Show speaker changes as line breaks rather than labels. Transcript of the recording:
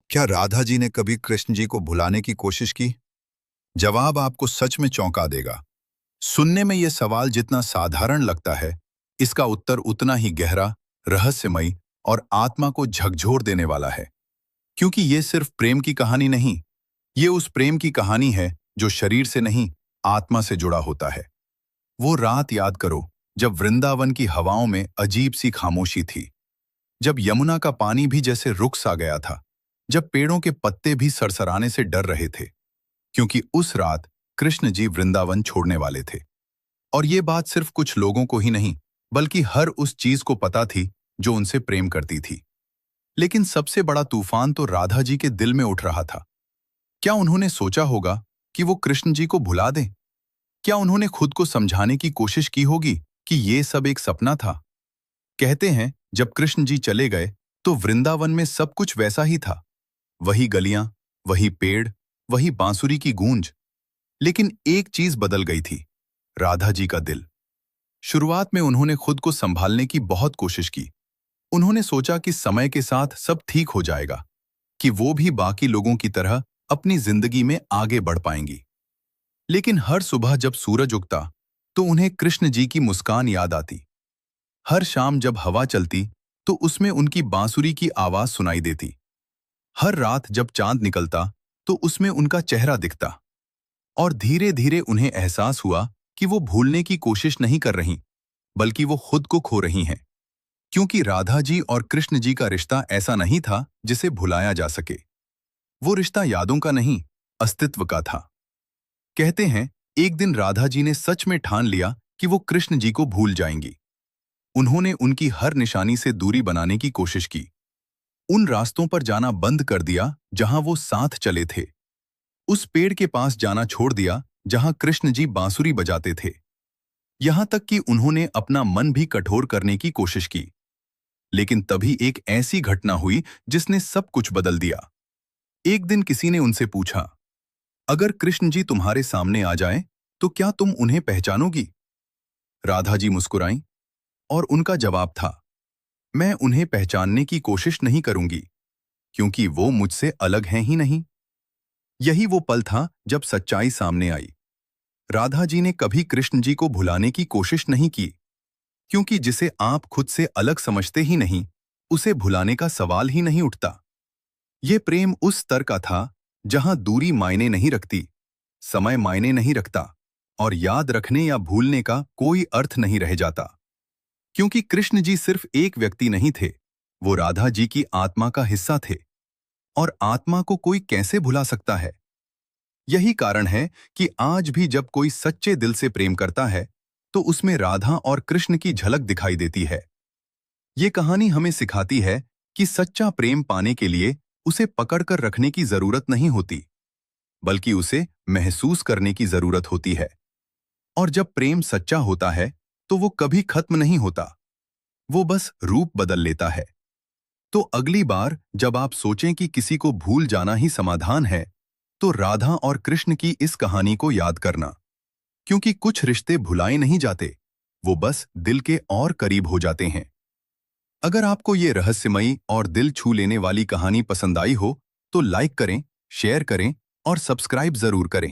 क्या राधा जी ने कभी कृष्ण जी को भुलाने की कोशिश की? जवाब आपको सच में चौंका देगा। सुनने में यह सवाल जितना साधारण लगता है, इसका उत्तर उतना ही गहरा, रहस्यमयी और आत्मा को झकझोर देने वाला है। क्योंकि ये सिर्फ प्रेम की कहानी नहीं, ये उस प्रेम की कहानी है जो शरीर से नहीं, आत्मा से जुड़ा होता है। वो रात याद करो, जब वृंदावन की हवाओं में अजीब सी खामोशी थी, जब यमुना का पानी भी जैसे रुक सा गया था, जब पेड़ों के पत्ते भी सरसराने से डर रहे थे, क्योंकि उस रात कृष्ण जी वृंदावन छोड़ने वाले थे। और ये बात सिर्फ कुछ लोगों को ही नहीं, बल्कि हर उस चीज को पता थी जो उनसे प्रेम करती थी। लेकिन सबसे बड़ा तूफान तो राधा जी के दिल में उठ रहा था। क्या उन्होंने सोचा होगा कि वो कृष्ण जी को भुला दें? क्या उन्होंने खुद को समझाने की कोशिश की होगी कि ये सब एक सपना था? कहते हैं, जब कृष्ण जी चले गए तो वृंदावन में सब कुछ वैसा ही था। वही गलियां, वही पेड़, वही बांसुरी की गूंज। लेकिन एक चीज बदल गई थी, राधा जी का दिल। शुरुआत में उन्होंने खुद को संभालने की बहुत कोशिश की। उन्होंने सोचा कि समय के साथ सब ठीक हो जाएगा, कि वो भी बाकी लोगों की तरह अपनी जिंदगी में आगे बढ़ पाएंगी। लेकिन हर सुबह जब सूरज उगता तो उन्हें कृष्ण जी की मुस्कान याद आती। हर शाम जब हवा चलती तो उसमें उनकी बांसुरी की आवाज सुनाई देती। हर रात जब चांद निकलता तो उसमें उनका चेहरा दिखता। और धीरे धीरे उन्हें एहसास हुआ कि वो भूलने की कोशिश नहीं कर रही, बल्कि वो खुद को खो रही हैं। क्योंकि राधा जी और कृष्ण जी का रिश्ता ऐसा नहीं था जिसे भुलाया जा सके। वो रिश्ता यादों का नहीं, अस्तित्व का था। कहते हैं, एक दिन राधा जी ने सच में ठान लिया कि वो कृष्ण जी को भूल जाएंगी। उन्होंने उनकी हर निशानी से दूरी बनाने की कोशिश की। उन रास्तों पर जाना बंद कर दिया जहां वो साथ चले थे। उस पेड़ के पास जाना छोड़ दिया जहां कृष्ण जी बांसुरी बजाते थे। यहां तक कि उन्होंने अपना मन भी कठोर करने की कोशिश की। लेकिन तभी एक ऐसी घटना हुई जिसने सब कुछ बदल दिया। एक दिन किसी ने उनसे पूछा, अगर कृष्ण जी तुम्हारे सामने आ जाएं, तो क्या तुम उन्हें पहचानोगी? राधा जी मुस्कुराईं और उनका जवाब था, मैं उन्हें पहचानने की कोशिश नहीं करूंगी, क्योंकि वो मुझसे अलग हैं ही नहीं। यही वो पल था जब सच्चाई सामने आई। राधा जी ने कभी कृष्ण जी को भुलाने की कोशिश नहीं की, क्योंकि जिसे आप खुद से अलग समझते ही नहीं, उसे भुलाने का सवाल ही नहीं उठता। ये प्रेम उस स्तर का था जहां दूरी मायने नहीं रखती, समय मायने नहीं रखता, और याद रखने या भूलने का कोई अर्थ नहीं रह जाता। क्योंकि कृष्ण जी सिर्फ एक व्यक्ति नहीं थे, वो राधा जी की आत्मा का हिस्सा थे। और आत्मा को कोई कैसे भुला सकता है? यही कारण है कि आज भी जब कोई सच्चे दिल से प्रेम करता है, तो उसमें राधा और कृष्ण की झलक दिखाई देती है। ये कहानी हमें सिखाती है कि सच्चा प्रेम पाने के लिए उसे पकड़कर रखने की जरूरत नहीं होती, बल्कि उसे महसूस करने की जरूरत होती है। और जब प्रेम सच्चा होता है, तो वो कभी खत्म नहीं होता, वो बस रूप बदल लेता है। तो अगली बार जब आप सोचें कि किसी को भूल जाना ही समाधान है, तो राधा और कृष्ण की इस कहानी को याद करना। क्योंकि कुछ रिश्ते भुलाए नहीं जाते, वो बस दिल के और करीब हो जाते हैं। अगर आपको ये रहस्यमयी और दिल छू लेने वाली कहानी पसंद आई हो, तो लाइक करें, शेयर करें और सब्सक्राइब जरूर करें।